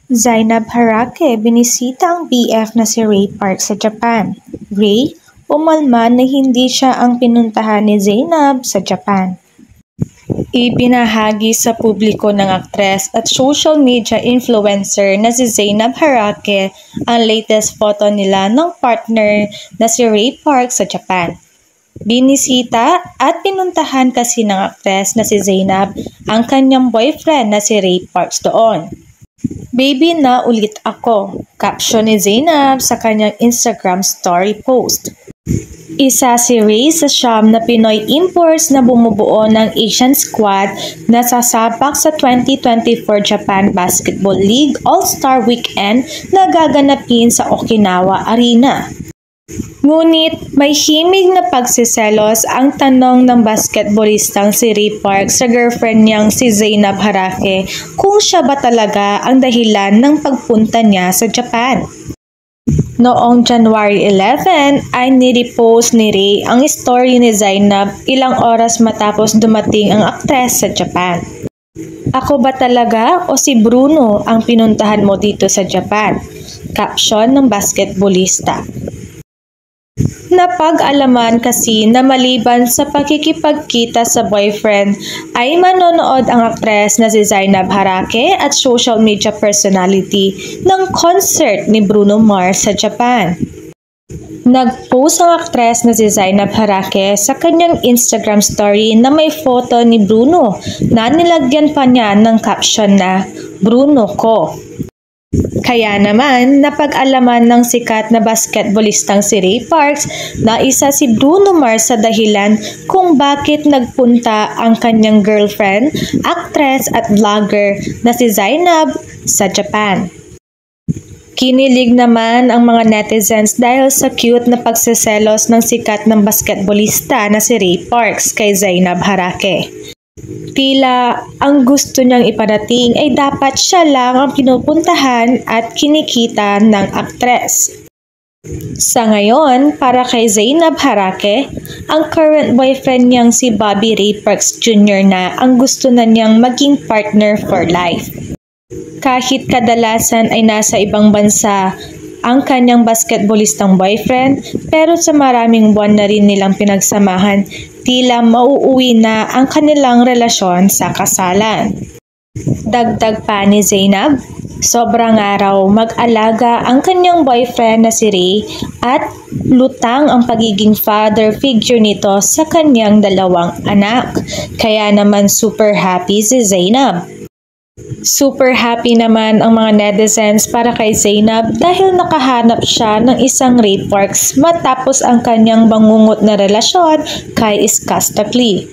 Zainab Harake binisita ang BF na si Ray Park sa Japan. Ray, umalma na hindi siya ang pinuntahan ni Zainab sa Japan. Ibinahagi sa publiko ng aktres at social media influencer na si Zainab Harake ang latest photo nila ng partner na si Ray Park sa Japan. Binisita at pinuntahan kasi ng aktres na si Zainab ang kanyang boyfriend na si Ray Parks doon. "Baby na ulit ako," caption ni Zainab sa kanyang Instagram story post. Isa si Ray sa siyam na Pinoy imports na bumubuo ng Asian squad na sasabak sa 2024 Japan Basketball League All-Star Weekend na gaganapin sa Okinawa Arena. Ngunit may himig na pagsiselos ang tanong ng basketballistang si Ray Park sa girlfriend niyang si Zainab Harake kung siya ba talaga ang dahilan ng pagpunta niya sa Japan. Noong January 11 ay nirepost ni Ray ang story ni Zainab ilang oras matapos dumating ang aktres sa Japan. "Ako ba talaga o si Bruno ang pinuntahan mo dito sa Japan?" Caption ng basketballista. Napag-alaman kasi na maliban sa pakikipagkita sa boyfriend ay manonood ang aktres na si Zainab Harake at social media personality ng concert ni Bruno Mars sa Japan. Nag-post ang aktres na si Zainab Harake sa kanyang Instagram story na may photo ni Bruno na nilagyan pa niya ng caption na "Bruno ko". Kaya naman, napag-alaman ng sikat na basketballistang si Ray Parks na isa si Bruno Mars sa dahilan kung bakit nagpunta ang kanyang girlfriend, actress at vlogger na si Zainab sa Japan. Kinilig naman ang mga netizens dahil sa cute na pagseselos ng sikat ng basketballista na si Ray Parks kay Zainab Harake. Tila ang gusto niyang iparating ay dapat siya lang ang pinupuntahan at kinikita ng aktres. Sa ngayon, para kay Zainab Harake, ang current boyfriend niyang si Bobby Ray Parks Jr. na ang gusto na niyang maging partner for life. Kahit kadalasan ay nasa ibang bansa ang kanyang basketballistang boyfriend, pero sa maraming buwan na rin nilang pinagsamahan, tila mauuwi na ang kanilang relasyon sa kasalan. Dagdag pa ni Zainab, sobrang araw mag-alaga ang kanyang boyfriend na si Ray at lutang ang pagiging father figure nito sa kanyang dalawang anak. Kaya naman super happy si Zainab. Super happy naman ang mga netizens para kay Zainab dahil nakahanap siya ng isang Ray Parks matapos ang kanyang bangungot na relasyon kay Iskastakli.